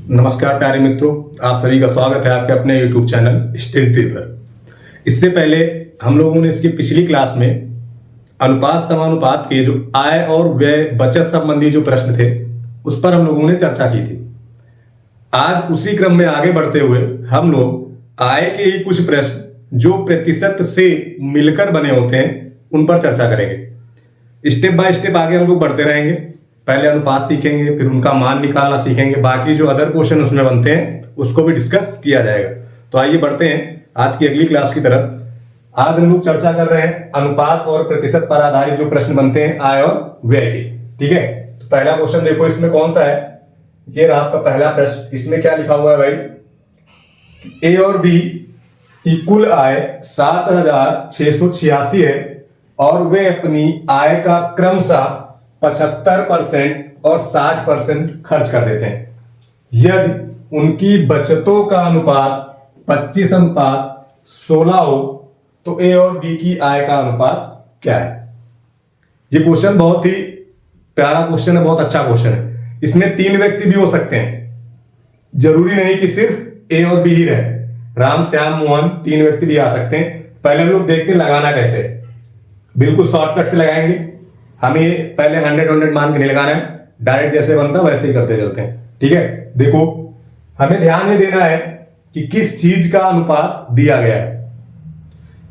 नमस्कार प्यारे मित्रों, आप सभी का स्वागत है आपके अपने YouTube चैनल स्टडी ट्री पर। इससे पहले हम लोगों ने इसकी पिछली क्लास में अनुपात समानुपात के जो आय और व्यय बचत संबंधी जो प्रश्न थे उस पर हम लोगों ने चर्चा की थी। आज उसी क्रम में आगे बढ़ते हुए हम लोग आय के ही कुछ प्रश्न जो प्रतिशत से मिलकर बने होते हैं उन पर चर्चा करेंगे। स्टेप बाय स्टेप आगे हम लोग बढ़ते रहेंगे। पहले अनुपात सीखेंगे, फिर उनका मान निकालना सीखेंगे, बाकी जो अदर क्वेश्चन उसमें बनते हैं उसको भी डिस्कस किया जाएगा। तो आइए बढ़ते हैं आज की अगली क्लास की तरफ। आज हम लोग चर्चा कर रहे हैं अनुपात और प्रतिशत पर आधारित जो प्रश्न बनते हैं आय और व्यय के। ठीक है, तो पहला क्वेश्चन देखो इसमें कौन सा है। ये रहा आपका पहला प्रश्न। इसमें क्या लिखा हुआ है भाई, ए और बी की कुल आय 7,686 है और वे अपनी आय का क्रमशः 75% और 60% खर्च कर देते हैं। यदि उनकी बचतों का अनुपात 25:16 हो तो ए और बी की आय का अनुपात क्या है। ये क्वेश्चन बहुत ही प्यारा क्वेश्चन है, बहुत अच्छा क्वेश्चन है। इसमें 3 व्यक्ति भी हो सकते हैं, जरूरी नहीं कि सिर्फ ए और बी ही रहे। राम, श्याम, मोहन 3 व्यक्ति भी आ सकते हैं। पहले हम लोग देखते हैं लगाना कैसे। बिल्कुल शॉर्टकट से लगाएंगे। हमें पहले 100 मान के नहीं लगाना है, डायरेक्ट जैसे बनता है वैसे ही करते चलते हैं। ठीक है, देखो हमें ध्यान ये देना है कि किस चीज का अनुपात दिया गया है।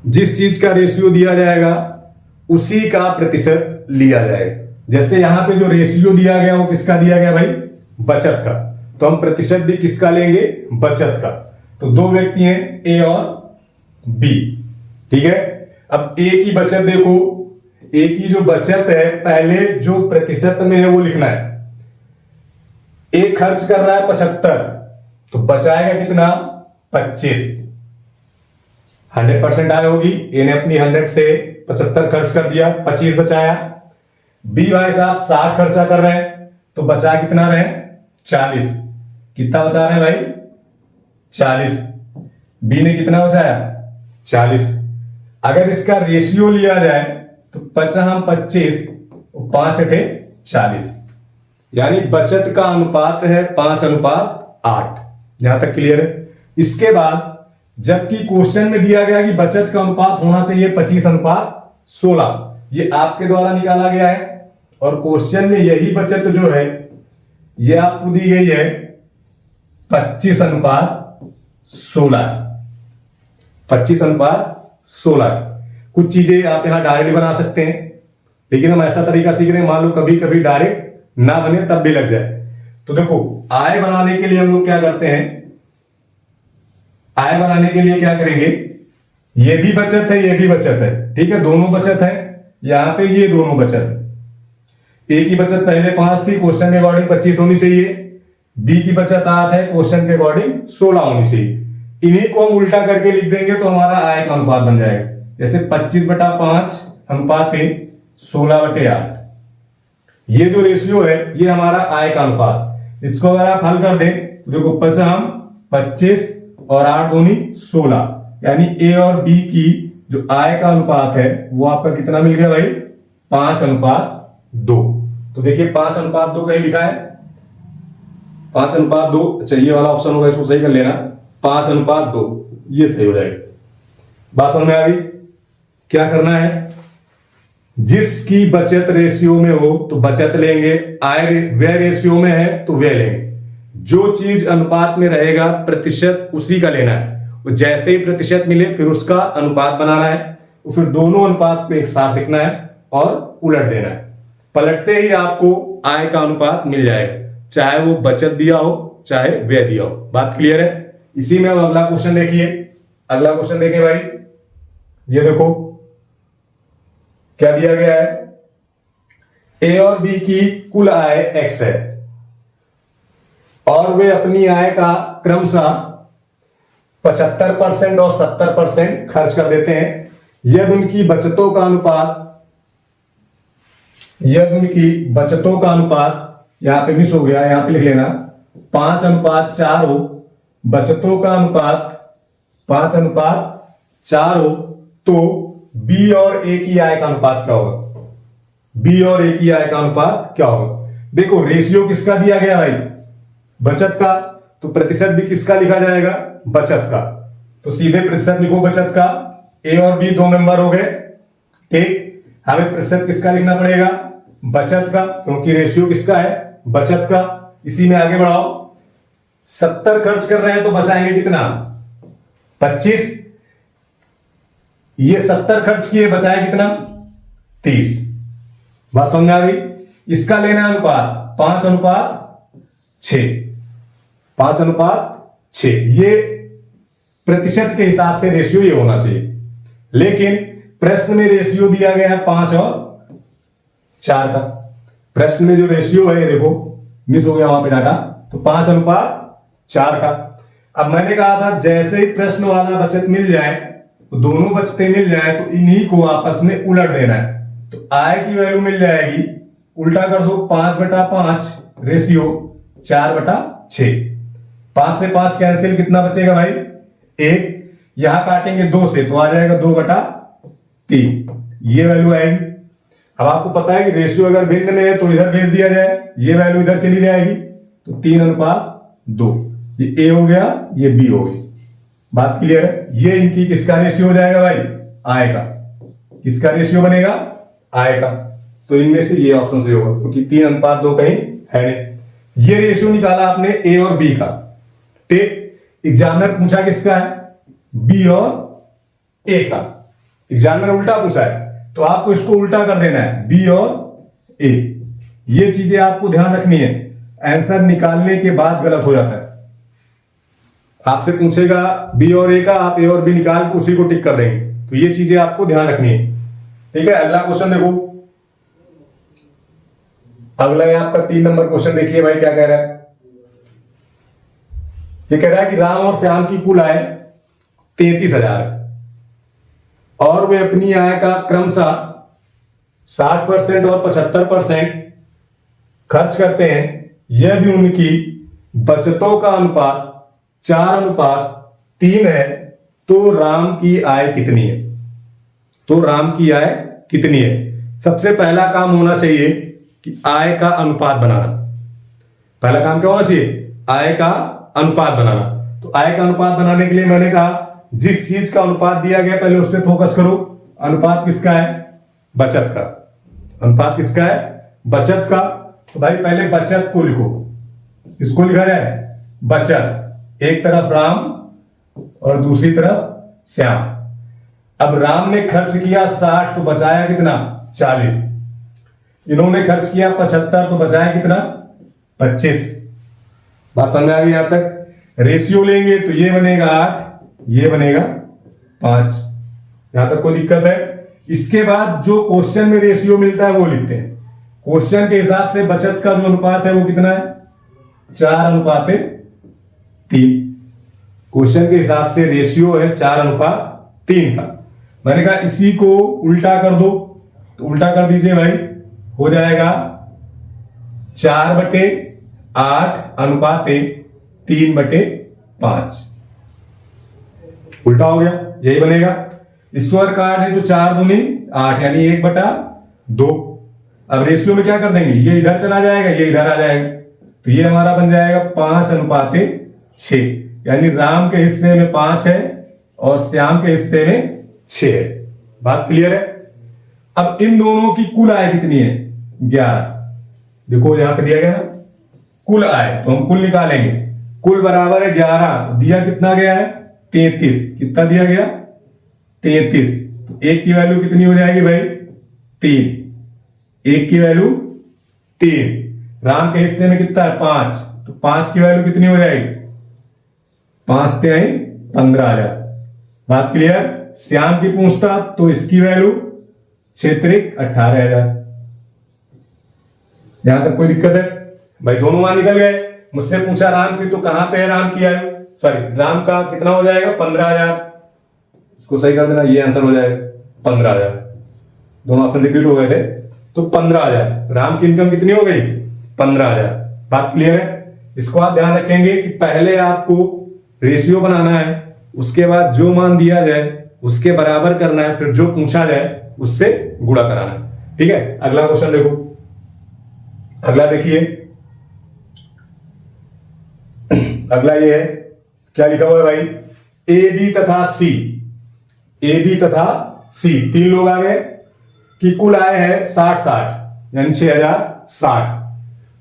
जिस चीज का रेशियो दिया जाएगा उसी का प्रतिशत लिया जाएगा। जैसे यहां पे जो रेशियो दिया गया वो किसका दिया गया भाई, बचत का। तो हम प्रतिशत भी किसका लेंगे, बचत का। तो 2 व्यक्ति हैं ए और बी। ठीक है, अब ए की बचत देखो, ए की जो बचत है पहले जो प्रतिशत में है वो लिखना है। ए खर्च कर रहा है 75, तो बचाएगा कितना, 25। 100% आय होगी। ए ने अपनी 100 से 75 खर्च कर दिया, 25 बचाया। बी भाई साहब 60 खर्चा कर रहे हैं तो बचा कितना रहे, 40। कितना बचा रहे हैं भाई, 40। बी ने कितना बचाया, 40। अगर इसका रेशियो लिया जाए तो 25 5 × 40, यानी बचत का अनुपात है 5:8। यहां तक क्लियर है। इसके बाद जबकि क्वेश्चन में दिया गया कि बचत का अनुपात होना चाहिए 25:16, ये आपके द्वारा निकाला गया है और क्वेश्चन में यही बचत जो है ये आपको दी गई है 25:16। 25:16। कुछ चीजें आप यहां डायरेक्ट बना सकते हैं, लेकिन हम ऐसा तरीका सीख रहे हैं, मान लो कभी कभी डायरेक्ट ना बने तब भी लग जाए। तो देखो आय बनाने के लिए हम लोग क्या करते हैं, आय बनाने के लिए क्या करेंगे, ये भी बचत है ये भी बचत है। ठीक है, दोनों बचत है। यहां पे ये दोनों बचत है। ए की बचत पहले 5 थी, क्वेश्चन के अकॉर्डिंग 25 होनी चाहिए। बी की बचत 8 है, क्वेश्चन के अकॉर्डिंग 16 होनी चाहिए। इन्हीं को हम उल्टा करके लिख देंगे तो हमारा आय का अनुपात बन जाएगा। जैसे 25/5 अनुपात 16/8। ये जो रेशियो है ये हमारा आय का अनुपात। इसको अगर आप हल कर दें तो देखो 25 और 8 दूनी 16, यानी ए और बी की जो आय का अनुपात है वो आपका कितना मिल गया भाई, 5:2। तो देखिए 5:2 कहीं लिखा है, 5:2 चाहिए वाला ऑप्शन होगा, इसको सही कर लेना। 5:2 ये सही हो जाएगा। बात समझ में आ गई। क्या करना है, जिसकी बचत रेशियो में हो तो बचत लेंगे, आय व्यय रेशियो में है तो व्यय लेंगे। जो चीज अनुपात में रहेगा प्रतिशत उसी का लेना है। जैसे ही प्रतिशत मिले फिर उसका अनुपात बनाना है, फिर दोनों अनुपात को एक साथ लिखना है और उलट देना है। पलटते ही आपको आय का अनुपात मिल जाएगा, चाहे वो बचत दिया हो चाहे व्यय दिया हो। बात क्लियर है। इसी में अब अगला क्वेश्चन देखिए। अगला क्वेश्चन देखिए भाई, ये देखो क्या दिया गया है, ए और बी की कुल आय x है और वे अपनी आय का क्रमशः 75% और 70% खर्च कर देते हैं। यदि उनकी बचतों का अनुपात यहां पे मिस हो गया, यहां पे लिख लेना 5:4 हो, बचतों का अनुपात 5:4 हो तो बी और ए की आय का अनुपात क्या होगा, बी और ए की आय का अनुपात क्या होगा। देखो रेशियो किसका दिया गया भाई, बचत का, तो प्रतिशत भी किसका लिखा जाएगा? बचत का। तो सीधे प्रतिशत लिखो बचत का। ए और बी दो मेंबर हो गए, ठीक। हमें प्रतिशत किसका लिखना पड़ेगा? बचत का, क्योंकि रेशियो किसका है? बचत का। इसी में आगे बढ़ाओ। 70 खर्च कर रहे हैं तो बचाएंगे कितना? 25। ये 70 खर्च किए, बचाए कितना? 30। बात समझ में आ गई? इसका लेना अनुपात 5:6। 5:6 ये प्रतिशत के हिसाब से रेशियो ये होना चाहिए, लेकिन प्रश्न में रेशियो दिया गया है 5 और 4 का। प्रश्न में जो रेशियो है, देखो मिस हो गया वहां पे डाटा, तो 5:4 का। अब मैंने कहा था जैसे ही प्रश्न वाला बचत मिल जाए, तो दोनों बचते मिल जाए, तो इन्हीं को आपस में उलट देना है। तो आय की वैल्यू मिल जाएगी, उल्टा कर दो, 5/5 रेशियो 4/6। 5 से 5 कैंसिल, कितना बचेगा भाई? 1। यहां काटेंगे 2 से तो आ जाएगा 2/3, ये वैल्यू आएगी। अब आपको पता है कि रेशियो अगर भिन्न में है तो इधर भेज दिया जाए, ये वैल्यू इधर चली जाएगी, तो 3:2। ये ए हो गया, ये बी हो गई। बात क्लियर है? ये इनकी किसका रेशियो हो जाएगा भाई? आय का। किसका रेशियो बनेगा? आय का। तो इनमें से ये ऑप्शन सही होगा, क्योंकि 3:2 कहीं है नहीं। ये रेशियो निकाला आपने ए और बी का, ठीक। एग्जामिनर पूछा किसका है? बी और ए का। एग्जामिनर उल्टा पूछा है, तो आपको इसको उल्टा कर देना है, बी और ए। ये चीजें आपको ध्यान रखनी है, आंसर निकालने के बाद गलत हो जाता है। आपसे पूछेगा बी और ए का, आप ए और बी निकाल के उसी को टिक कर देंगे। तो ये चीजें आपको ध्यान रखनी है, ठीक है। अगला क्वेश्चन देखो, अगला है आपका 3 नंबर क्वेश्चन। देखिए भाई क्या कह रहा है। ये कह रहा है कि राम और श्याम की कुल आय 33,000 है और वे अपनी आय का क्रमशः 60% और 75% खर्च करते हैं। यदि उनकी बचतों का अनुपात 4:3 है, तो राम की आय कितनी है? तो राम की आय कितनी है? सबसे पहला काम होना चाहिए कि आय का अनुपात बनाना। पहला काम क्या होना चाहिए? आय का अनुपात बनाना। तो आय का अनुपात बनाने के लिए मैंने कहा जिस चीज का अनुपात दिया गया पहले उस पर फोकस करो। अनुपात किसका है? बचत का। अनुपात किसका है? बचत का। तो भाई पहले बचत को लिखो। इसको लिखा जाए बचत। एक तरफ राम और दूसरी तरफ श्याम। अब राम ने खर्च किया 60 तो बचाया कितना? 40। इन्होंने खर्च किया 75 तो बचाया कितना? 25। बात समझ आ गई यहां तक? रेशियो लेंगे तो ये बनेगा 8, ये बनेगा 5। यहां तक कोई दिक्कत है? इसके बाद जो क्वेश्चन में रेशियो मिलता है वो लिखते हैं। क्वेश्चन के हिसाब से बचत का जो अनुपात है वो कितना है? 4:3। क्वेश्चन के हिसाब से रेशियो है 4:3 का। मैंने कहा इसी को उल्टा कर दो, तो उल्टा कर दीजिए भाई, हो जाएगा 4/8:3/5। उल्टा हो गया, यही बनेगा। ईश्वर कार्ड है तो 4×2=8 यानी 1/2। अब रेशियो में क्या कर देंगे? ये इधर चला जाएगा, ये इधर आ जाएगा, तो ये हमारा बन जाएगा 5:6। यानी राम के हिस्से में 5 है और श्याम के हिस्से में 6 है। बात क्लियर है? अब इन दोनों की कुल आय कितनी है? 11। देखो यहां पे दिया गया ना कुल आय, तो हम कुल निकालेंगे। कुल बराबर है 11, दिया कितना गया है? 33। कितना दिया गया? 33। तो एक की वैल्यू कितनी हो जाएगी भाई? 3। एक की वैल्यू 3। राम के हिस्से में कितना है? 5। तो 5 की वैल्यू कितनी हो जाएगी? 5×3=15,000। बात क्लियर? श्याम की पूछता तो इसकी वैल्यू 6×3=18,000। यहां तक कोई दिक्कत है? भाई दोनों वहां निकल गए। मुझसे पूछा राम की, तो कहां पे है राम की आयु? सॉरी, राम का कितना हो जाएगा? 15,000। इसको सही कर देना, ये आंसर हो जाएगा 15,000। दोनों ऑप्शन रिपीट हो गए थे, तो 15,000। राम की इनकम कितनी हो गई? 15,000। बात क्लियर है? इसको आप ध्यान रखेंगे कि पहले आपको रेशियो बनाना है, उसके बाद जो मान दिया जाए उसके बराबर करना है, फिर जो पूछा जाए उससे गुणा कराना है। ठीक है, अगला क्वेश्चन देखो। अगला देखिए अगला ये है, क्या लिखा हुआ है भाई, ए बी तथा सी, ए बी तथा सी तीन लोग आ गए कि कुल आय है 60-60 यानी 6060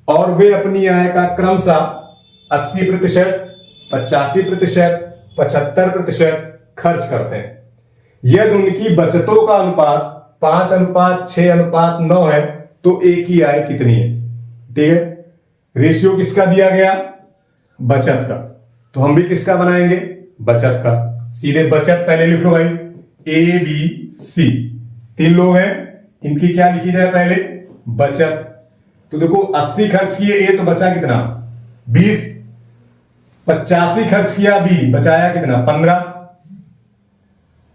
और वे अपनी आय का क्रमशः 80%, 85%, 75% खर्च करते हैं। यदि उनकी बचतों का अनुपात 5:6:9 है तो एक ही आय कितनी है? ठीक है, रेशियो किसका दिया गया? बचत का। तो हम भी किसका बनाएंगे? बचत का। सीधे बचत पहले लिख लो भाई, ए बी सी तीन लोग हैं, इनकी क्या लिखी जाए पहले? बचत। तो देखो 80 खर्च किए ए तो बचा कितना? 20। 85 खर्च किया बी, बचाया कितना? 15।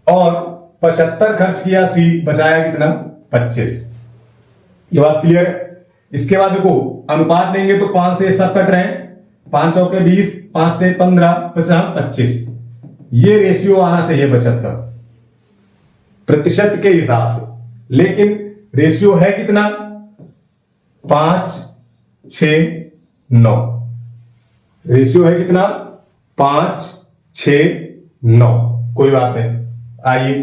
और 75 खर्च किया सी, बचाया कितना? 25। ये बात क्लियर है? इसके बाद देखो अनुपात लेंगे तो 5 से सब कट रहे हैं, 5 चौके 20, 5 से 15, 50, 25। ये रेशियो आना चाहिए बचत का प्रतिशत के हिसाब से, लेकिन रेशियो है कितना? 5:6:9। रेशियो है कितना? 5:6:9। कोई बात नहीं, आइए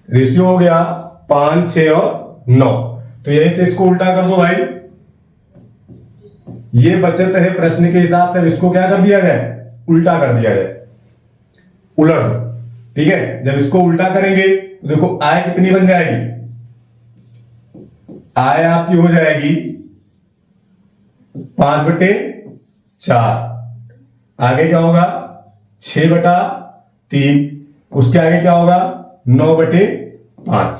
रेशियो हो गया 5, 6 और 9, तो यहीं से इसको उल्टा कर दो भाई। ये बचत है प्रश्न के हिसाब से, इसको क्या कर दिया जाए? उल्टा कर दिया जाए, उलट दो। ठीक है, जब इसको उल्टा करेंगे तो देखो आय कितनी बन जाएगी? आय आपकी हो जाएगी 5/4। आगे क्या होगा? 6/3। उसके आगे क्या होगा? 9/5।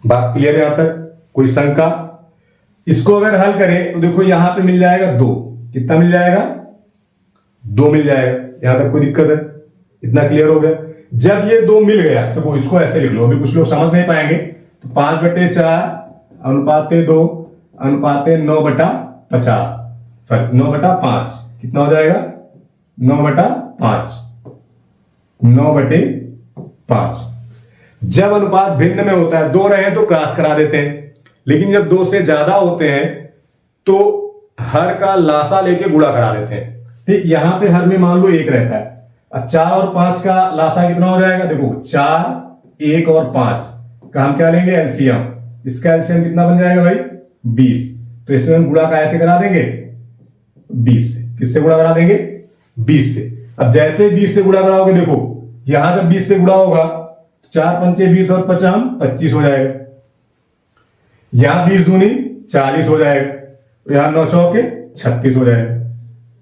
बात क्लियर है यहां तक? कोई शंका? इसको अगर हल करें तो देखो यहां पे मिल जाएगा 2। कितना मिल जाएगा? 2 मिल जाएगा। यहां तक कोई दिक्कत है? इतना क्लियर हो गया? जब ये 2 मिल गया तो इसको ऐसे लिख लो, अभी कुछ लोग समझ नहीं पाएंगे। तो 5/4 अनुपाते 2 अनुपाते 9/50, सॉरी 9/5 कितना हो जाएगा? 9/5। 9/5। जब अनुपात भिन्न में होता है, 2 रहे तो क्रॉस करा देते हैं, लेकिन जब 2 से ज्यादा होते हैं तो हर का लासा लेके गुणा करा देते हैं। ठीक, यहां पे हर में मान लो 1 रहता है। अब 4 और 5 का लासा कितना हो जाएगा? देखो 4, 1 और 5 का हम क्या लेंगे? एलसीएम। इसका एलसीएम कितना बन जाएगा भाई? 20। तो इसमें हम गुणा कैसे करा देंगे? 20 से। किससे गुणा करा देंगे? 20 से। अब जैसे 20 से गुणा कराओगे, देखो यहां जब 20 से गुणा होगा 4 पंचे 20 और 50 25 हो जाएगा। यहां 20 दूनी 40 हो जाएगा, यहां 9 चौके 36 हो जाएगा।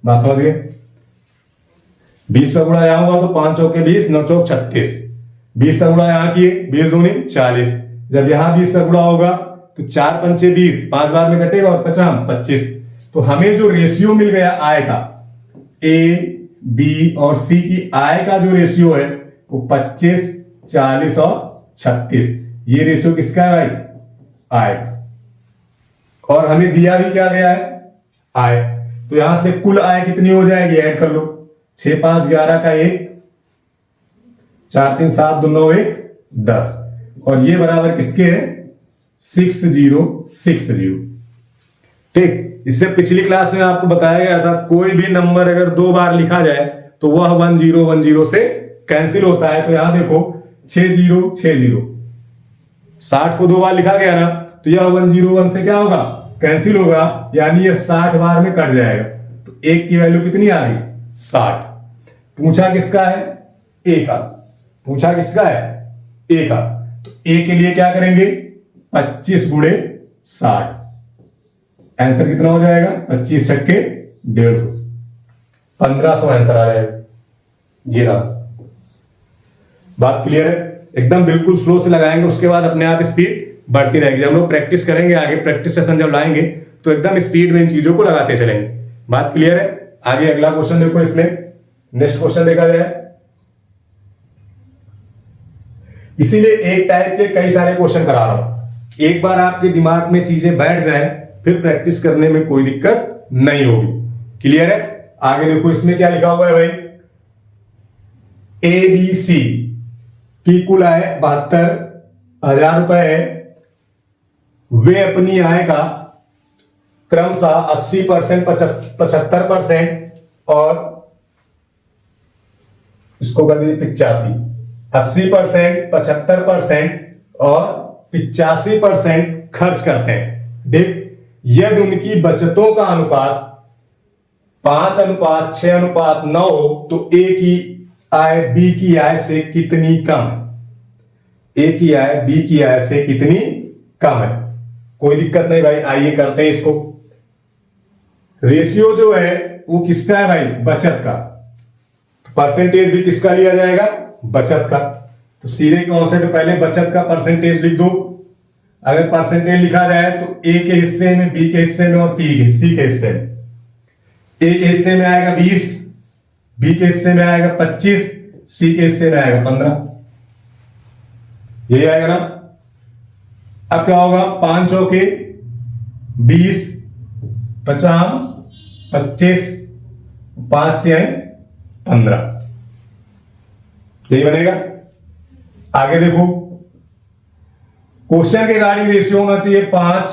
बात समझ गए? 20 का गुणा यहां हुआ तो 5 चौके 20, 9 चौक 36। 20 का गुणा यहां किए, 20 दूनी 40। जब यहां 20 का गुणा होगा तो 4 पंचे 20, 5 बार में कटेगा और 50 25। तो हमें जो रेशियो मिल गया आय का, ए बी और सी की आय का जो रेशियो है वो 25, 40 और 36। ये रेशियो किसका है भाई? आय। और हमें दिया भी क्या गया है? आय। तो यहां से कुल आय कितनी हो जाएगी? ऐड कर लो। 6, 5, 11 का 1, 4, 3, 7, 2, 9, 1, 10। और ये बराबर किसके है? 6060। ठीक, इससे पिछली क्लास में आपको बताया गया था कोई भी नंबर अगर 2 बार लिखा जाए तो वह 1010 से कैंसिल होता है। तो यहां देखो 6060, 60 को 2 बार लिखा गया ना, तो यह 101 से क्या होगा? कैंसिल होगा, यानी यह 60 बार में कट जाएगा। तो 1 की वैल्यू कितनी आ गई? 60। पूछा किसका है? ए का। पूछा किसका है? ए का। तो ए के लिए क्या करेंगे? 25 गुणे 60। आंसर कितना हो जाएगा? 25 छक्के 150, 1500 आंसर आ जाएगा। ये रहा। बात क्लियर है? एकदम बिल्कुल स्लो से लगाएंगे, उसके बाद अपने आप स्पीड बढ़ती रहेगी। जब हम लोग प्रैक्टिस करेंगे, आगे प्रैक्टिस सेशन जब लाएंगे तो एकदम स्पीड में इन चीजों को लगाते चलेंगे। बात क्लियर है? आगे अगला क्वेश्चन देखो, इसमें नेक्स्ट क्वेश्चन देखा जाए। इसीलिए एक टाइप के कई सारे क्वेश्चन करा रहा हूं, एक बार आपके दिमाग में चीजें बैठ जाए फिर प्रैक्टिस करने में कोई दिक्कत नहीं होगी। क्लियर है? आगे देखो इसमें क्या लिखा हुआ है भाई? ए बी सी की कुल आय 72,000 रुपए है। वे अपनी आय का क्रमशः 80%, 75% और इसको कर दीजिए 85। 80%, 75% और 85% खर्च करते हैं। देख, यदि उनकी बचतों का अनुपात 5:6:9 हो तो ए की आय बी की आय से कितनी कम है? ए की आय बी की आय से कितनी कम है? कोई दिक्कत नहीं भाई, आइए करते हैं इसको। रेशियो जो है वो किसका है भाई? बचत का। परसेंटेज भी किसका लिया जाएगा? बचत का। तो सीधे कॉन्सेप्ट, पहले बचत का परसेंटेज लिख दो। अगर परसेंटेज लिखा जाए तो ए के हिस्से में, बी के हिस्से में और सी के हिस्से में। ए के हिस्से में आएगा 20, बी के हिस्से में आएगा 25, सी के हिस्से में आएगा 15। यही आएगा ना? अब क्या होगा? 5 चौके 20, 50, 25, 5 तिहाई 15। यही बनेगा। आगे देखो, क्वेश्चन के अकॉर्डिंग रेशियो होना चाहिए 5,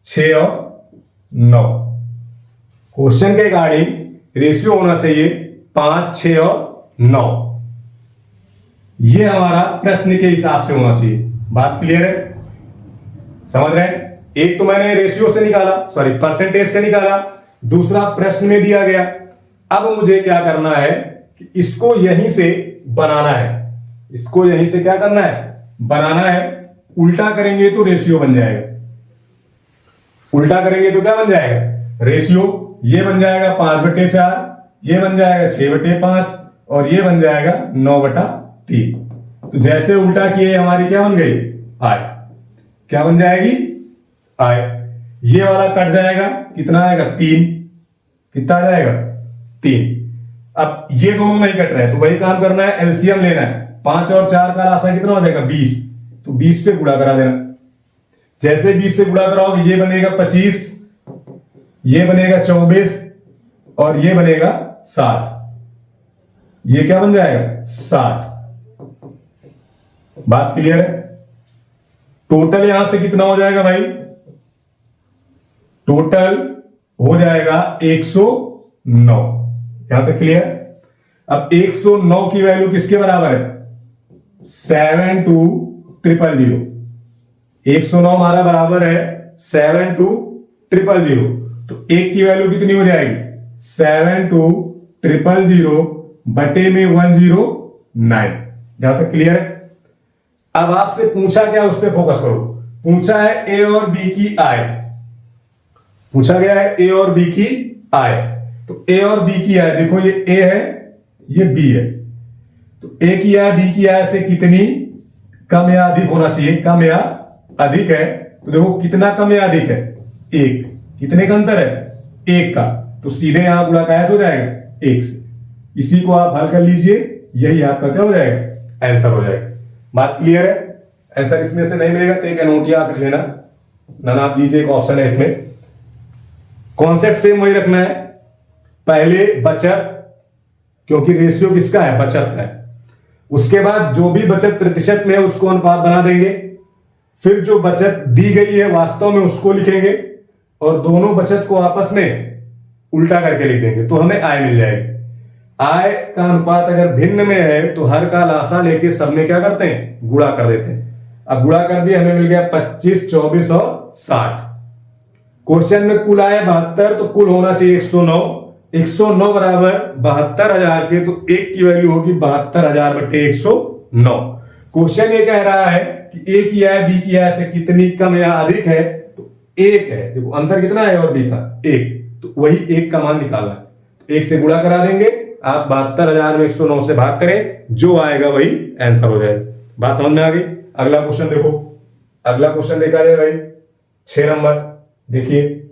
6 और 9। क्वेश्चन के अकॉर्डिंग रेशियो होना चाहिए 5, 6 और 9। यह हमारा प्रश्न के हिसाब से होना चाहिए। बात क्लियर है? समझ रहे हैं? एक तो मैंने रेशियो से निकाला, सॉरी परसेंटेज से निकाला, दूसरा प्रश्न में दिया गया। अब मुझे क्या करना है कि इसको यहीं से बनाना है। इसको यहीं से क्या करना है? बनाना है। उल्टा करेंगे तो रेशियो बन जाएगा। उल्टा करेंगे तो क्या बन जाएगा? रेशियो। ये बन जाएगा 5/4, ये बन जाएगा 6/5 और ये बन जाएगा 9/3। तो जैसे उल्टा किए हमारी क्या बन गई? आय। क्या बन जाएगी? आय। ये वाला कट जाएगा, कितना आएगा? 3। कितना आ जाएगा? 3। अब ये दोनों नहीं कट रहे हैं तो वही काम करना है, एलसीएम लेना है। 5 और 4 का लासा कितना हो जाएगा? 20। तो 20 से गुणा करा देना। जैसे 20 से गुणा कराओगे ये बनेगा 25, ये बनेगा 24 और ये बनेगा 60। ये क्या बन जाएगा? 60। बात क्लियर है? टोटल यहां से कितना हो जाएगा भाई? टोटल हो जाएगा 109। यहां तक क्लियर? अब 109 की वैल्यू किसके बराबर है? 72000। 109 हमारा बराबर है 72000। तो एक की वैल्यू कितनी हो जाएगी? 72000 बटे में 109। यहां तक क्लियर है? अब आपसे पूछा क्या, उस पर फोकस करो। पूछा है ए और बी की आय। पूछा गया है ए और बी की आय। तो ए और बी की आय, देखो ये ए है, ये बी है। तो ए की आय बी की आय से कितनी कम या अधिक होना चाहिए? कम या अधिक है। तो देखो कितना कम या अधिक है? 1। कितने का अंतर है? 1 का। तो सीधे यहां गुणा कैसे हो जाएगा? 1 से। इसी को आप हल कर लीजिए, यही आपका क्या हो जाएगा? आंसर हो जाएगा। बात क्लियर है? आंसर इसमें से नहीं मिलेगा तो एक नोटिया आप लिख लेना, ना आप दीजिए, एक ऑप्शन है इसमें। कॉन्सेप्ट सेम वही रखना है। पहले बचत, क्योंकि रेशियो किसका है? बचत का है। उसके बाद जो भी बचत प्रतिशत में है उसको अनुपात बना देंगे। फिर जो बचत दी गई है वास्तव में उसको लिखेंगे और दोनों बचत को आपस में उल्टा करके लिख देंगे, तो हमें आय मिल जाएगी। आय का अनुपात अगर भिन्न में है तो हर का लासा लेके सब में क्या करते हैं? गुणा कर देते हैं। अब गुणा कर दिया, हमें मिल गया 25, 24 और 60। क्वेश्चन में कुल आया 72, तो कुल होना चाहिए 109। 109 बराबर 72,000 के, तो एक की वैल्यू होगी 72,000 बटे 109। क्वेश्चन ये कह रहा है कि ए की आय बी की आय से कितनी कम या अधिक है? तो 1 है। देखो अंतर कितना है और बी का? 1। तो वही 1 का मान निकालना है। तो 1 से गुणा करा देंगे। आप 72,000 में 109 से भाग करें, जो आएगा वही आंसर हो जाएगा। बात समझ में आ गई? अगला क्वेश्चन देखो। अगला क्वेश्चन देखा जाए भाई 6 नंबर। देखिए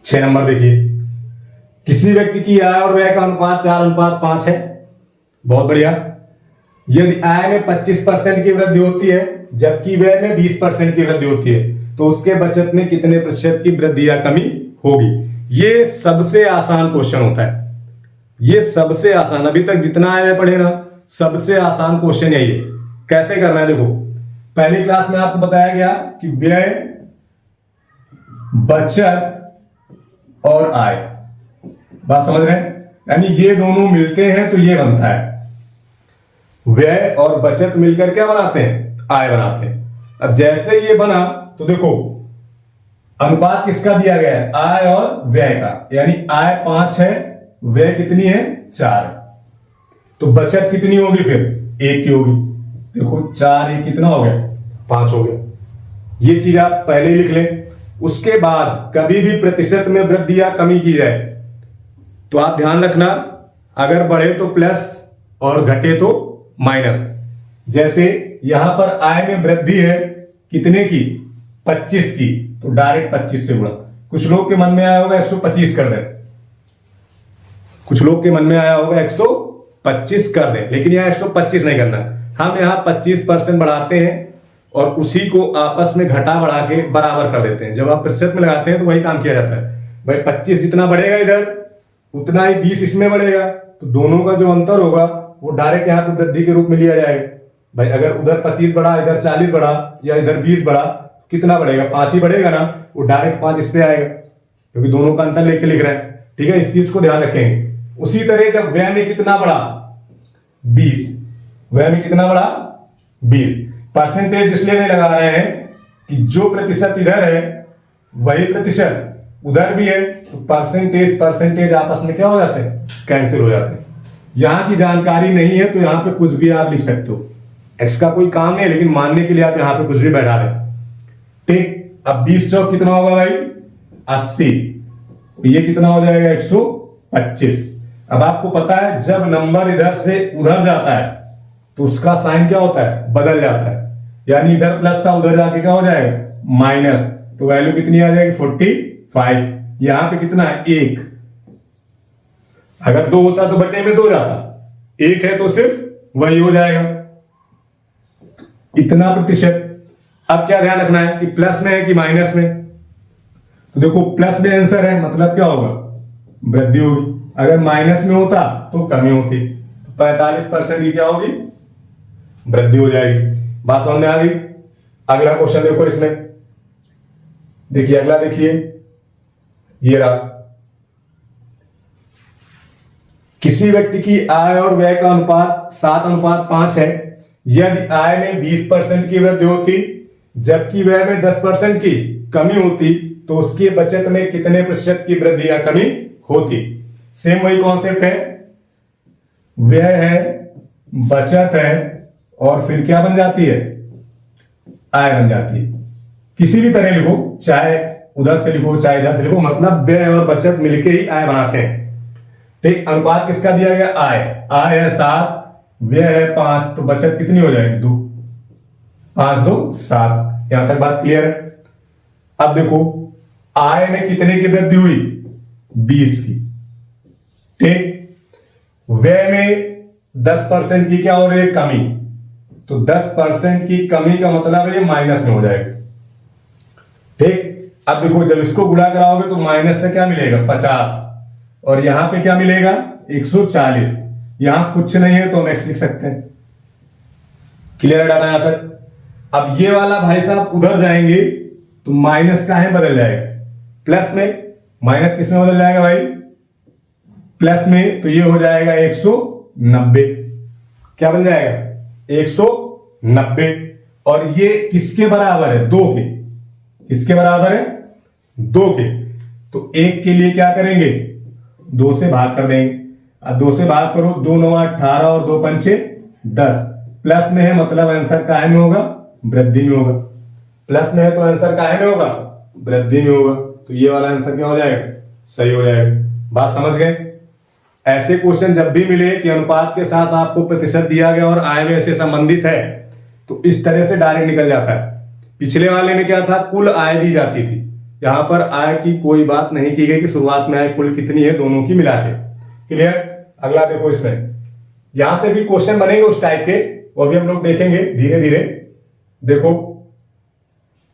6 नंबर देखिए, किसी व्यक्ति की आय और व्यय का अनुपात 4:5 है। बहुत बढ़िया। यदि आय में 25% की वृद्धि होती है जबकि व्यय में 20% की वृद्धि होती है तो उसके बचत में कितने प्रतिशत की वृद्धि या कमी होगी? ये सबसे आसान क्वेश्चन होता है। ये सबसे आसान, अभी तक जितना आय पढ़े ना, सबसे आसान क्वेश्चन यही है। कैसे करना है? देखो पहली क्लास में आपको बताया गया कि व्यय, बचत और आय। बात समझ रहे हैं? यानी ये दोनों मिलते हैं तो ये बनता है व्यय और बचत मिलकर क्या बनाते हैं? आय बनाते हैं। अब जैसे ये बना तो देखो अनुपात किसका दिया गया है? आय और व्यय का। यानी आय 5 है, व्यय कितनी है? 4 है। तो बचत कितनी होगी फिर? 1 की होगी। देखो 4 1 कितना हो गया? 5 हो गया। ये चीज आप पहले ही लिख लें। उसके बाद कभी भी प्रतिशत में वृद्धि या कमी की जाए तो आप ध्यान रखना, अगर बढ़े तो प्लस और घटे तो माइनस। जैसे यहां पर आय में वृद्धि है कितने की? 25 की, तो डायरेक्ट 25 से गुणा। कुछ लोग के मन में आया होगा 125 कर दें, कुछ लोग के मन में आया होगा 125 कर दें, लेकिन यहां 125 नहीं करना। हम यहां 25% बढ़ाते हैं और उसी को आपस में घटा बढ़ा के बराबर कर देते हैं। जब आप प्रतिशत में लगाते हैं तो वही काम किया जाता है। भाई 25 जितना बढ़ेगा इधर उतना ही 20 इसमें बढ़ेगा, तो दोनों का जो अंतर होगा वो डायरेक्ट यहाँ पे वृद्धि के रूप में लिया जाएगा। भाई अगर उधर 25 बढ़ा, इधर 40 बढ़ा या इधर 20 बढ़ा, कितना बढ़ेगा? 5 ही बढ़ेगा ना, वो डायरेक्ट 5 इस पे आएगा क्योंकि दोनों का अंतर लेके लिख रहे हैं। ठीक है, इस चीज को ध्यान रखेंगे। उसी तरह जब व्यय में कितना बढ़ा? 20। व्यय में कितना बढ़ा? 20। परसेंटेज इसलिए नहीं लगा रहे हैं कि जो प्रतिशत इधर है वही प्रतिशत उधर भी है, तो परसेंटेज परसेंटेज आपस में क्या हो जाते हैं? कैंसिल हो जाते हैं। यहां की जानकारी नहीं है तो यहां पे कुछ भी आप लिख सकते हो। एक्स का कोई काम नहीं है, लेकिन मानने के लिए आप यहां पे कुछ भी बैठा दें। ठीक, अब 20 चौक कितना होगा भाई? 80। ये कितना हो जाएगा? 125। अब आपको पता है जब नंबर इधर से उधर जाता है तो उसका साइन क्या होता है? बदल जाता है। यानी इधर प्लस था, उधर जाके क्या हो जाएगा? माइनस। तो वैल्यू कितनी आ जाएगी? 45। यहां पे कितना है? 1। अगर 2 होता तो बटे में 2 जाता, 1 है तो सिर्फ वही हो जाएगा, इतना प्रतिशत। अब क्या ध्यान रखना है कि प्लस में है कि माइनस में? तो देखो प्लस में आंसर है, मतलब क्या होगा? वृद्धि होगी। अगर माइनस में होता तो कमी होती। 45% की क्या होगी? वृद्धि हो जाएगी। बात समझ में आ गई? अगला क्वेश्चन देखो इसमें, देखिए अगला देखिए, ये रहा। किसी व्यक्ति की आय और व्यय का अनुपात 7:5 है। यदि आय में 20% की वृद्धि होती जबकि व्यय में 10% की कमी होती तो उसकी बचत में कितने प्रतिशत की वृद्धि या कमी होती? सेम वही कॉन्सेप्ट है, व्यय है, बचत है और फिर क्या बन जाती है? आय बन जाती है। किसी भी तरह लिखो, चाहे उधर से लिखो चाहे इधर से लिखो, मतलब व्यय और बचत मिलके ही आय बनाते हैं। ठीक, अनुपात किसका दिया गया? आय। आय है 7, व्यय है 5, तो बचत कितनी हो जाएगी? 2। 5 2 7। यहां तक बात क्लियर है? अब देखो आय में कितने की वृद्धि हुई? 20 की। ठीक, व्यय में 10% की क्या हो रही है? कमी। तो 10% की कमी का मतलब है ये माइनस में हो जाएगा। ठीक, अब देखो जब इसको गुणा कराओगे तो माइनस से क्या मिलेगा? 50 और यहां पे क्या मिलेगा? 140। यहां कुछ नहीं है तो हम एक्स लिख सकते हैं। क्लियर है डाटा यहां तक? अब ये वाला भाई साहब उधर जाएंगे तो माइनस का है बदल जाएगा प्लस में। माइनस किस में बदल जाएगा भाई? प्लस में। तो ये हो जाएगा 190। क्या बन जाएगा? 190। और ये किसके बराबर है? 2 के। किसके बराबर है? 2 के। तो 1 के लिए क्या करेंगे? 2 से भाग कर देंगे। अब 2 से भाग करो, 2 9 18 और 2 पंचे 10। प्लस में है मतलब आंसर काहे में होगा? वृद्धि में होगा। प्लस में है तो आंसर काहे में होगा? वृद्धि में होगा। तो ये वाला आंसर क्या हो जाएगा? सही हो जाएगा। बात समझ गए? ऐसे क्वेश्चन जब भी मिले कि अनुपात के साथ आपको प्रतिशत दिया गया और आय व्यय से संबंधित है तो इस तरह से डायरेक्ट निकल जाता है। पिछले वाले में क्या था? कुल आय दी जाती थी। यहां पर आय की कोई बात नहीं की गई कि शुरुआत में आय कुल कितनी है, दोनों की मिला के। क्लियर? अगला देखो, इसमें यहां से भी क्वेश्चन बनेंगे उस टाइप के, वो भी हम लोग देखेंगे धीरे धीरे। देखो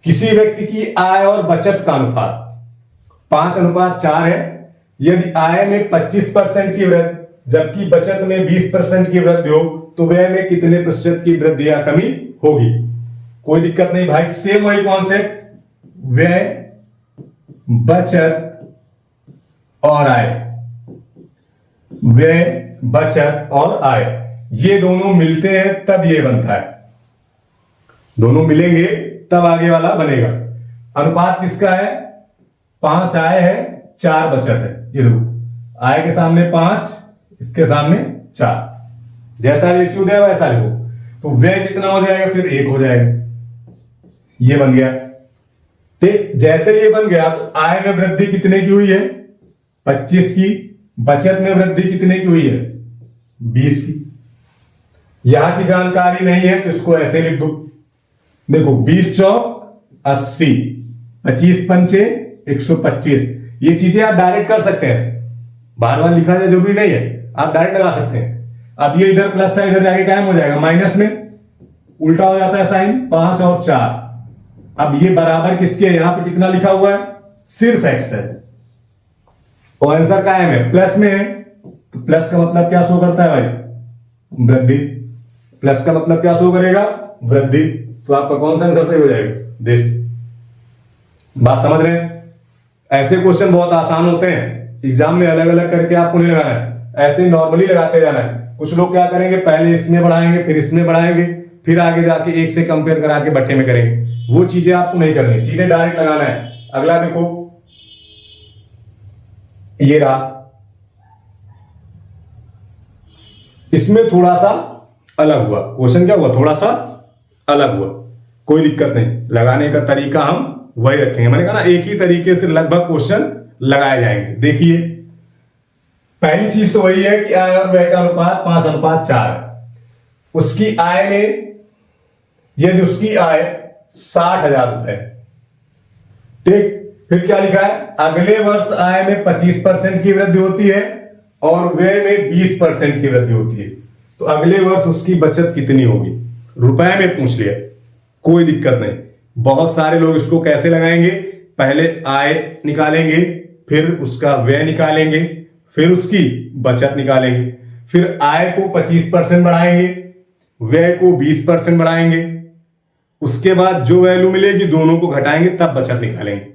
किसी व्यक्ति की आय और बचत का अनुपात 5:4 है। यदि आय में 25% की वृद्धि जबकि बचत में 20% की वृद्धि हो तो व्यय में कितने प्रतिशत की वृद्धि या कमी होगी? कोई दिक्कत नहीं भाई, सेम वही कॉन्सेप्ट, व्यय बचत और आय, व्यय, बचत और आय, ये दोनों मिलते हैं तब ये बनता है। दोनों मिलेंगे तब आगे वाला बनेगा। अनुपात किसका है? 5 आय है, 4 बचत है। ये देखो, आय के सामने 5, इसके सामने 4, जैसा रेशियो दिया वैसा लिखो। तो व्यय कितना हो जाएगा? फिर 1 हो जाएगा। ये बन गया। ठीक, जैसे ये बन गया तो आय में वृद्धि कितने की हुई है? 25 की। बचत में वृद्धि कितने की हुई है? 20 की। यहां की जानकारी नहीं है तो इसको ऐसे लिख दो। देखो, 20 चौक 80, 25 पंचे 125। ये चीजें आप डायरेक्ट कर सकते हैं, बार बार लिखा जाए जरूरी नहीं है, आप डायरेक्ट लगा सकते हैं। अब ये इधर प्लस था, इधर जाके कायम हो जाएगा, माइनस में उल्टा हो जाता है साइन, 5 और 4। अब ये बराबर किसके है? यहां पे कितना लिखा हुआ है? सिर्फ x है और आंसर कायम है, प्लस में है। तो प्लस का मतलब क्या शो करता है भाई? वृद्धि। प्लस का मतलब क्या शो करेगा? वृद्धि। तो आपका कौन सा आंसर सही हो जाएगा? दिस। बात समझ रहे हैं? ऐसे क्वेश्चन बहुत आसान होते हैं, एग्जाम में अलग अलग करके आपको नहीं लगाना है, ऐसे नॉर्मली लगाते जाना है। कुछ लोग क्या करेंगे, पहले इसमें बढ़ाएंगे, फिर इसमें बढ़ाएंगे, फिर आगे जाके एक से कंपेयर करा के बट्टे में करेंगे। वो चीजें आपको नहीं करनी, सीधे डायरेक्ट लगाना है। अगला देखो, ये रहा, इसमें थोड़ा सा अलग हुआ क्वेश्चन। क्या हुआ? थोड़ा सा अलग हुआ, कोई दिक्कत नहीं, लगाने का तरीका हम वही रखेंगे। मैंने कहा ना, एक ही तरीके से लगभग क्वेश्चन लगाए जाएंगे। देखिए, पहली चीज तो वही है कि आय और व्यय का अनुपात 5:4 है। उसकी आय में, यदि उसकी आय 60,000 रुपए, ठीक, फिर क्या लिखा है? अगले वर्ष आय में 25% की वृद्धि होती है और व्यय में 20% की वृद्धि होती है। तो अगले वर्ष उसकी बचत कितनी होगी? रुपए में पूछ लिया, कोई दिक्कत नहीं। बहुत सारे लोग इसको कैसे लगाएंगे? पहले आय निकालेंगे, फिर उसका व्यय निकालेंगे, फिर उसकी बचत निकालेंगे, फिर आय को 25% बढ़ाएंगे, व्यय को 20% बढ़ाएंगे, उसके बाद जो वैल्यू मिलेगी दोनों को घटाएंगे, तब बचत निकालेंगे।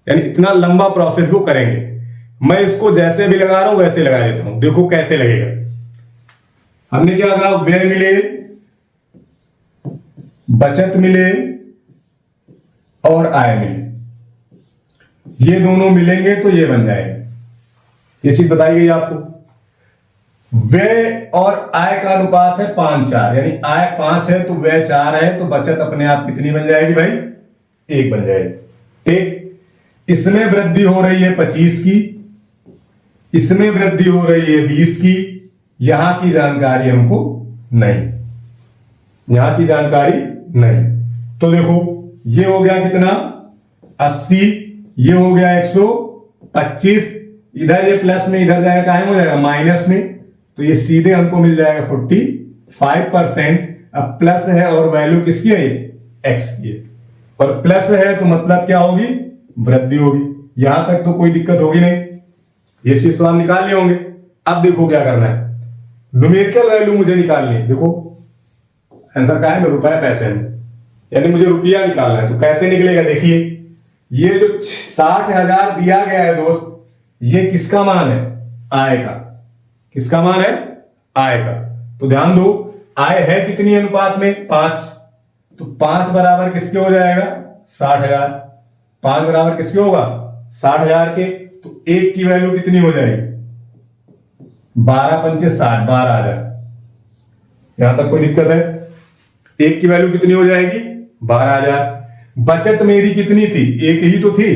यानी इतना लंबा प्रोसेस वो करेंगे। मैं इसको जैसे भी लगा रहा हूं वैसे लगा देता हूं, देखो कैसे लगेगा। हमने क्या कहा? व्यय मिले, बचत मिले और आय मिले, ये दोनों मिलेंगे तो ये बन जाएगा। ये चीज बताई गई आपको। व्यय और आय का अनुपात है 5:4, यानी आय 5 है तो व्यय 4 है, तो बचत अपने आप कितनी बन जाएगी भाई? 1 बन जाएगी। ठीक, इसमें वृद्धि हो रही है 25 की, इसमें वृद्धि हो रही है 20 की। यहां की जानकारी हमको नहीं, यहां की जानकारी नहीं। तो देखो, ये हो गया कितना? 80, ये हो गया 125, इधर ये प्लस में इधर जाएगा, कायम हो जाएगा माइनस में, तो ये सीधे हमको मिल जाएगा 45%। अब प्लस है और वैल्यू किसकी है? एक्स की है, और प्लस है तो मतलब क्या होगी? वृद्धि होगी। यहां तक तो कोई दिक्कत होगी नहीं, ये चीज तो आप निकाल लिए होंगे। अब देखो क्या करना है, न्यूमेरिकल वैल्यू मुझे निकालनी है। देखो आंसर क्या है? मैं रुपए पैसे में, यानी मुझे रुपया निकालना है। तो कैसे निकलेगा? देखिए, ये जो 60,000 दिया गया है दोस्त, ये किसका मान है? आय का। किसका मान है? आय का। तो ध्यान दो, आय है कितनी अनुपात में? 5। तो 5 बराबर किसके हो जाएगा? 60,000। 5 बराबर किसके होगा? 60,000 के। तो 1 की वैल्यू कितनी हो जाएगी? 12 पंचे 60, 12,000। यहां तक कोई दिक्कत है? 1 की वैल्यू कितनी हो जाएगी? 12,000। बचत मेरी कितनी थी? 1 ही तो थी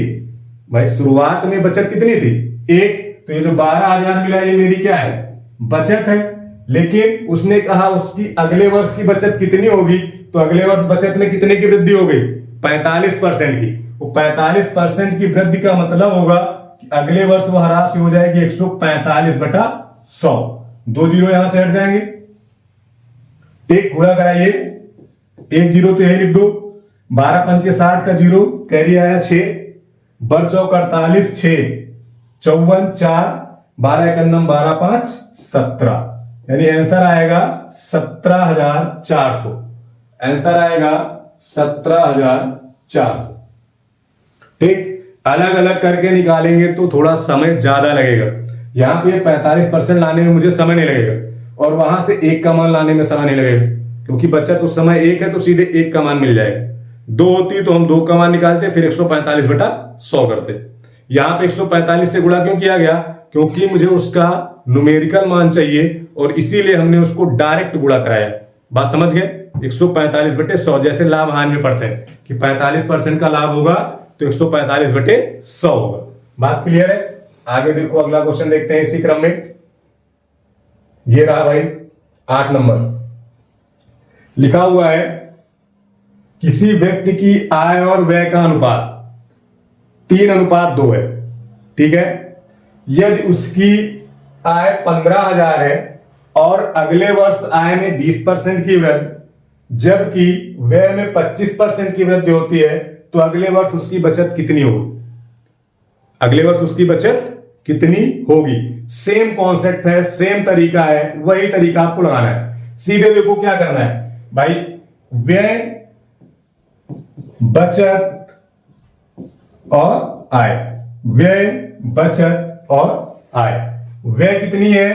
भाई, शुरुआत में बचत कितनी थी? 1। तो ये जो 12,000 मिला, ये मेरी क्या है? बचत है। लेकिन उसने कहा उसकी अगले वर्ष की बचत कितनी होगी, तो अगले वर्ष बचत में कितने की वृद्धि हो गई? 45% की। वो 45% की वृद्धि का मतलब होगा कि अगले वर्ष वह राशि हो जाएगी 145/100। 2 जीरो यहां से हट जाएंगे, एक गुणा कराइए, 1 जीरो तो यही लिख दो। 12 पंचे 60 का जीरो, कैरी आया 6, बर चौक 48, 6 54 4, 12 एकन्नम 12 5 17, यानी आंसर आएगा 17,400। आंसर आएगा 17,400। ठीक, अलग अलग करके निकालेंगे तो थोड़ा समय ज्यादा लगेगा। यहाँ पे 45% लाने में मुझे समय नहीं लगेगा और वहां से 1 का मान लाने में समय नहीं लगेगा, क्योंकि बचत उस समय 1 है तो सीधे 1 का मान मिल जाएगा। 2 होती तो हम 2 का मान निकालते, फिर 145/100 करते। यहाँ पे 145 से गुणा क्यों किया गया? क्योंकि मुझे उसका न्यूमेरिकल मान चाहिए और इसीलिए हमने उसको डायरेक्ट गुणा कराया। बात समझ गए? 145/100, जैसे लाभ हानि में पढ़ते हैं कि 45% का लाभ होगा तो 145/100 होगा। बात क्लियर है? आगे देखो, अगला क्वेश्चन देखते हैं इसी क्रम में। ये रहा भाई 8 नंबर, लिखा हुआ है किसी व्यक्ति की आय और व्यय का अनुपात 3:2 है। ठीक है, यदि उसकी आय 15,000 है और अगले वर्ष आय में 20% की वृद्धि, जबकि व्यय में 25% की वृद्धि होती है, तो अगले वर्ष उसकी बचत कितनी होगी? अगले वर्ष उसकी बचत कितनी होगी? सेम कॉन्सेप्ट है, सेम तरीका है, वही तरीका आपको लगाना है। सीधे देखो क्या करना है भाई, व्यय, बचत और आय, व्यय, बचत और आय। व्यय कितनी है?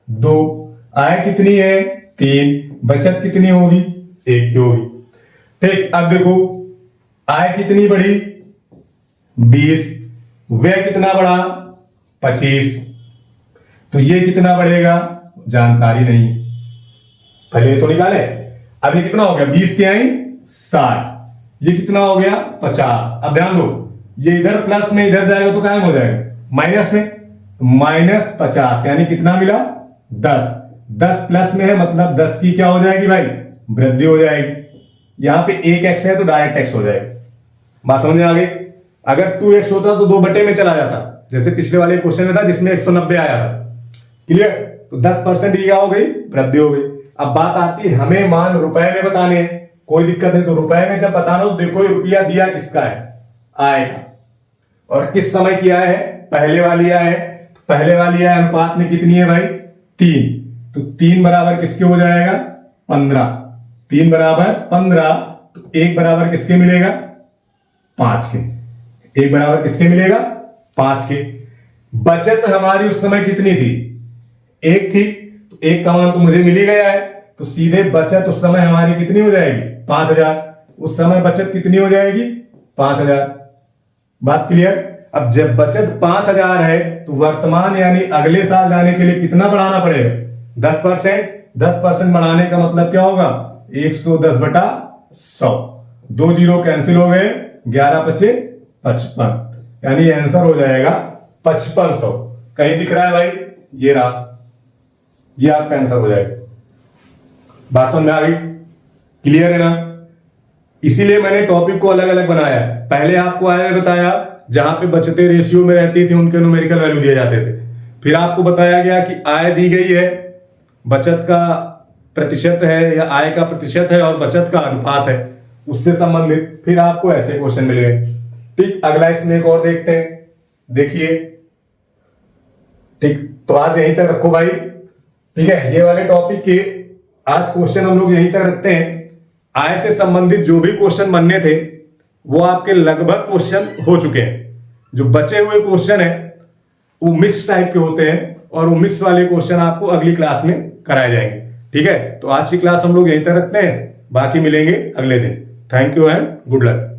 2, आय कितनी है? 3, बचत कितनी होगी? 1 की होगी। ठीक, अब देखो आय कितनी बढ़ी? 20, व्यय कितना बढ़ा? 25, तो ये कितना बढ़ेगा? जानकारी नहीं, पहले तो निकाले। अब ये कितना हो गया? 20 के आई 60, ये कितना हो गया? 50। अब ध्यान दो, ये इधर प्लस में इधर जाएगा तो कायम हो जाएगा माइनस में, -50 यानी कितना मिला? 10। 10 प्लस में है मतलब 10 की क्या हो जाएगी भाई? वृद्धि हो जाएगी। यहां पे 1x है तो डायरेक्ट x हो जाएगा। बात समझ में आ गई? अगर 2x होता तो 2 बटे में चला जाता, जैसे पिछले वाले क्वेश्चन में था जिसमें 190 आया था। क्लियर? तो 10% की क्या हो गई? वृद्धि हो गई। अब बात आती है हमें मान रुपए में बताने हैं, कोई दिक्कत नहीं। तो रुपए में जब बताना हो तो देखो ये रुपया दिया किसका है? आय का। और किस समय की आय है? पहले वाली आय है। तो पहले वाली आय अनुपात में कितनी है भाई? 3। तो 3 बराबर किसके हो जाएगा? 15। 3 बराबर 15, तो 1 बराबर किसके मिलेगा? 5 के। 1 बराबर किसके मिलेगा? 5 के। बचत हमारी उस समय कितनी थी? 1 थी, तो 1 का मान तो मुझे मिल ही गया है, तो सीधे बचत उस समय हमारी कितनी हो जाएगी? 5,000। उस समय बचत कितनी हो जाएगी? 5,000। बात क्लियर? अब जब बचत 5,000 है तो वर्तमान यानी अगले साल जाने के लिए कितना बढ़ाना पड़ेगा? 10%। 10% बढ़ाने का मतलब क्या होगा? 110/100। 2 जीरो कैंसिल हो गए, 11×5 = 55, यानी आंसर हो जाएगा 5500। कहीं दिख रहा है भाई? ये रहा, ये आपका आंसर हो जाएगा। बात समझ में आ गई? क्लियर है ना? इसीलिए मैंने टॉपिक को अलग अलग बनाया है। पहले आपको आय बताया, जहां पे बचतें रेशियो में रहती थी उनके न्यूमेरिकल वैल्यू दिए जाते थे। फिर आपको बताया गया कि आय दी गई है, बचत का प्रतिशत है या आय का प्रतिशत है और बचत का अनुपात है, उससे संबंधित फिर आपको ऐसे क्वेश्चन मिल गए। ठीक, अगला इसमें एक और देखते हैं। देखिए, ठीक, तो आज यहीं तक रखो भाई। ठीक है, ये वाले टॉपिक के आज क्वेश्चन हम लोग यहीं तक रखते हैं। आय से संबंधित जो भी क्वेश्चन बनने थे वो आपके लगभग क्वेश्चन हो चुके हैं। जो बचे हुए क्वेश्चन है वो मिक्स टाइप के होते हैं और वो मिक्स वाले क्वेश्चन आपको अगली क्लास में कराए जाएंगे। ठीक है, तो आज की क्लास हम लोग यहीं तक रखते हैं, बाकी मिलेंगे अगले दिन। Thank you and good luck.